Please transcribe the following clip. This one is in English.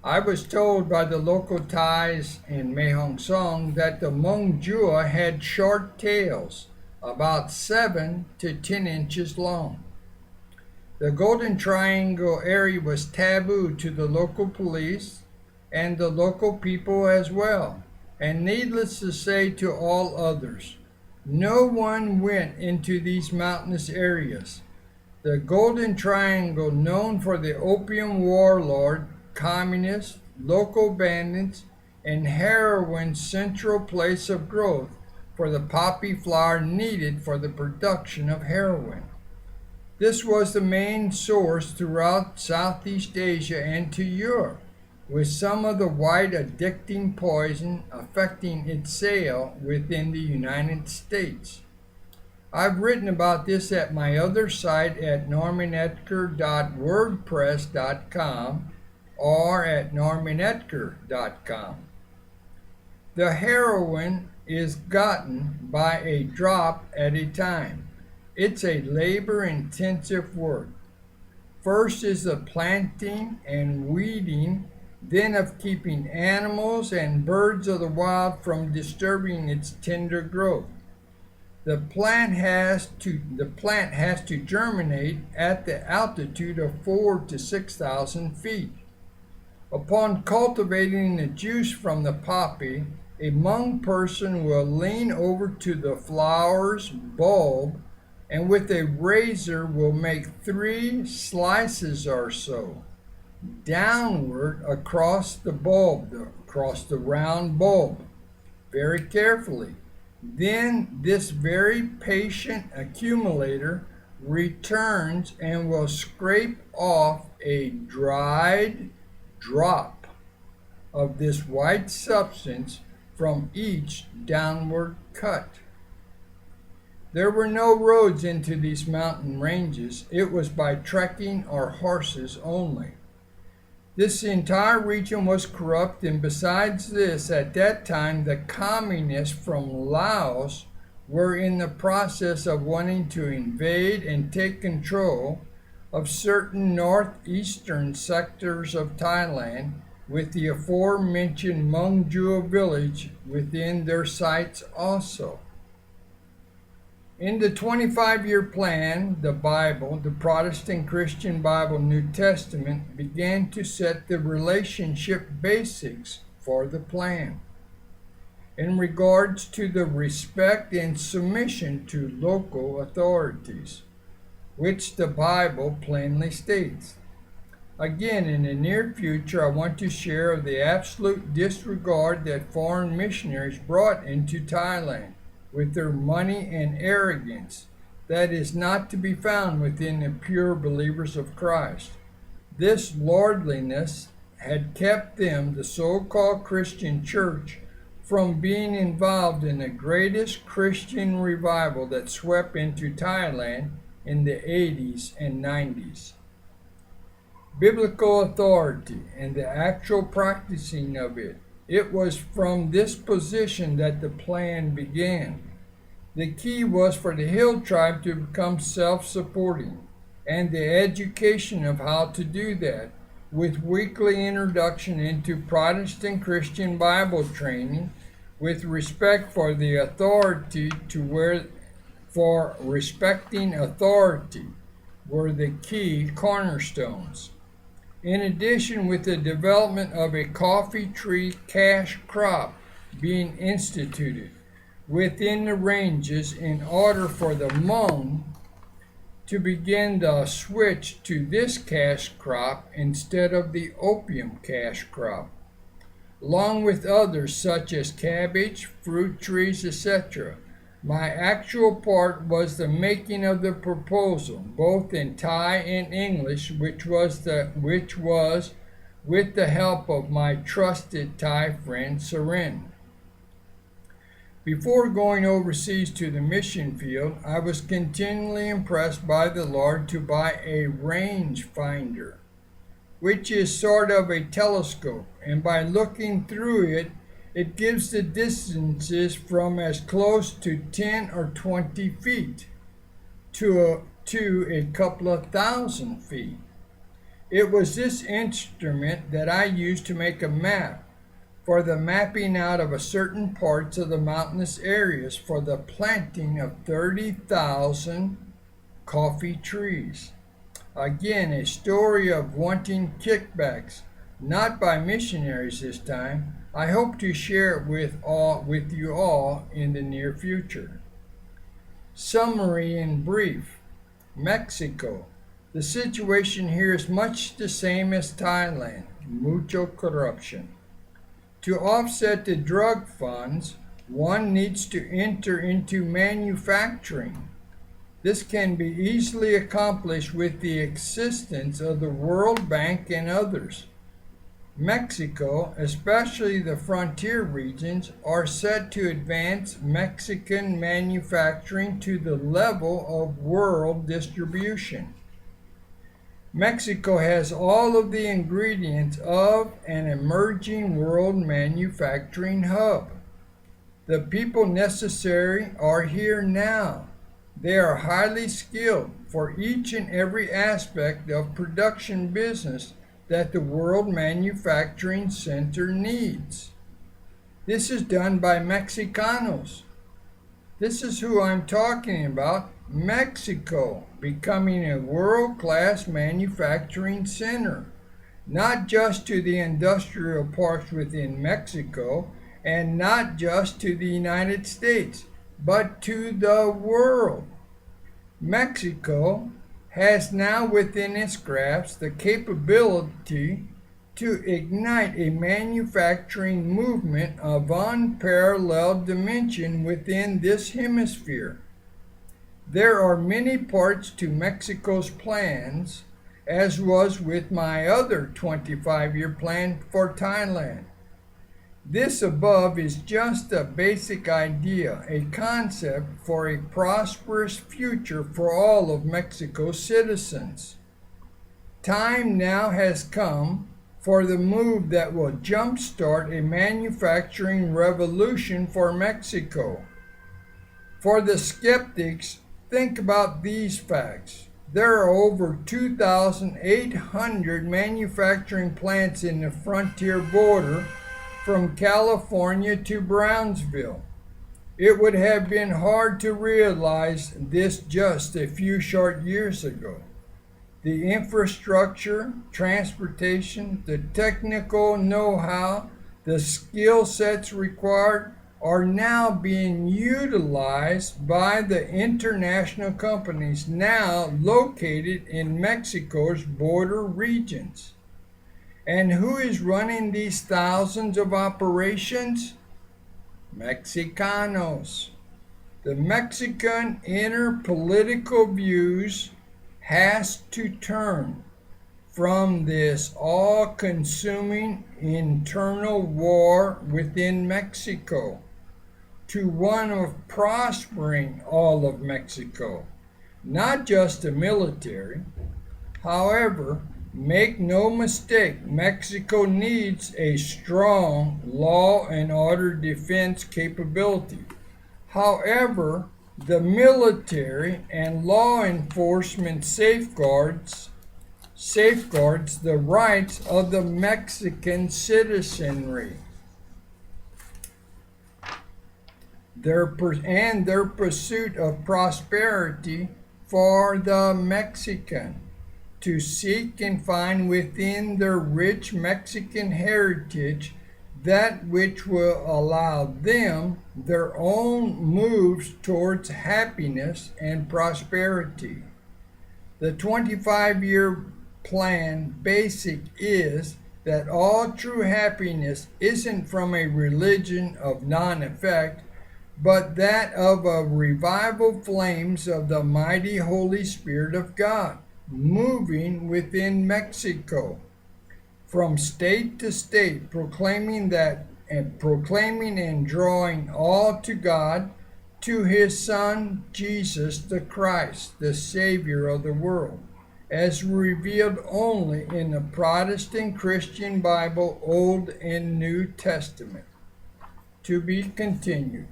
I was told by the local Thais in Hongson that the Mong had short tails, about 7 to 10 inches long. The Golden Triangle area was taboo to the local police and the local people as well, and needless to say to all others. No one went into these mountainous areas. The Golden Triangle, known for the opium warlord, communists, local bandits, and heroin's central place of growth for the poppy flower needed for the production of heroin. This was the main source throughout Southeast Asia and to Europe, with some of the white addicting poison affecting its sale within the United States. I've written about this at my other site at normanetker.wordpress.com or at normanetker.com. The heroin is gotten by a drop at a time. It's a labor-intensive work. First is the planting and weeding, then of keeping animals and birds of the wild from disturbing its tender growth. The plant has to germinate at the altitude of 4 to 6,000 feet. Upon cultivating the juice from the poppy, a Hmong person will lean over to the flower's bulb and with a razor will make 3 slices or so downward across the round bulb, very carefully. Then this very patient accumulator returns and will scrape off a dried drop of this white substance from each downward cut. There were no roads into these mountain ranges. It was by trekking or horses only. This entire region was corrupt, and besides this, at that time, the communists from Laos were in the process of wanting to invade and take control of certain northeastern sectors of Thailand, with the aforementioned Mong village within their sights also. In the 25-year plan, the Bible, the Protestant Christian Bible, New Testament, began to set the relationship basics for the plan in regards to the respect and submission to local authorities, which the Bible plainly states. Again, in the near future, I want to share of the absolute disregard that foreign missionaries brought into Thailand with their money and arrogance that is not to be found within the pure believers of Christ. This lordliness had kept them, the so-called Christian church, from being involved in the greatest Christian revival that swept into Thailand in the 80s and 90s. Biblical authority and the actual practicing of it. It was from this position that the plan began. The key was for the hill tribe to become self-supporting, and the education of how to do that, with weekly introduction into Protestant Christian Bible training, with respect for the authority for respecting authority, were the key cornerstones. In addition, with the development of a coffee tree cash crop being instituted within the ranges in order for the Hmong to begin the switch to this cash crop instead of the opium cash crop, along with others such as cabbage, fruit trees, etc. My actual part was the making of the proposal, both in Thai and English, which was with the help of my trusted Thai friend Seren. Before going overseas to the mission field, I was continually impressed by the Lord to buy a range finder, which is sort of a telescope, and by looking through it, it gives the distances from as close to 10 or 20 feet to a couple of thousand feet. It was this instrument that I used to make a map for the mapping out of a certain parts of the mountainous areas for the planting of 30,000 coffee trees. Again, a story of wanting kickbacks, not by missionaries this time. I hope to share it with you all in the near future. Summary in brief. Mexico. The situation here is much the same as Thailand. Mucho corruption. To offset the drug funds, one needs to enter into manufacturing. This can be easily accomplished with the assistance of the World Bank and others. Mexico, especially the frontier regions, are set to advance Mexican manufacturing to the level of world distribution. Mexico has all of the ingredients of an emerging world manufacturing hub. The people necessary are here now. They are highly skilled for each and every aspect of production business that the World Manufacturing Center needs. This is done by Mexicanos. This is who I'm talking about. Mexico becoming a world-class manufacturing center, not just to the industrial parks within Mexico, and not just to the United States, but to the world. Mexico has now within its grasp the capability to ignite a manufacturing movement of unparalleled dimension within this hemisphere. There are many parts to Mexico's plans, as was with my other 25-year plan for Thailand. This above is just a basic idea, a concept for a prosperous future for all of Mexico's citizens. Time now has come for the move that will jumpstart a manufacturing revolution for Mexico. For the skeptics, think about these facts. There are over 2,800 manufacturing plants in the frontier border from California to Brownsville. It would have been hard to realize this just a few short years ago. The infrastructure, transportation, the technical know-how, the skill sets required are now being utilized by the international companies now located in Mexico's border regions. And who is running these thousands of operations? Mexicanos. The Mexican inner political views has to turn from this all-consuming internal war within Mexico to one of prospering all of Mexico, not just the military. However, make no mistake, Mexico needs a strong law and order defense capability. However, the military and law enforcement safeguards the rights of the Mexican citizenry. Their pursuit of prosperity for the Mexican, to seek and find within their rich Mexican heritage that which will allow them their own moves towards happiness and prosperity. The 25-year plan basic is that all true happiness isn't from a religion of non-effect, but that of a revival flames of the mighty Holy Spirit of God, moving within Mexico, from state to state, proclaiming and drawing all to God, to his Son, Jesus the Christ, the Savior of the world, as revealed only in the Protestant Christian Bible, Old and New Testament. To be continued.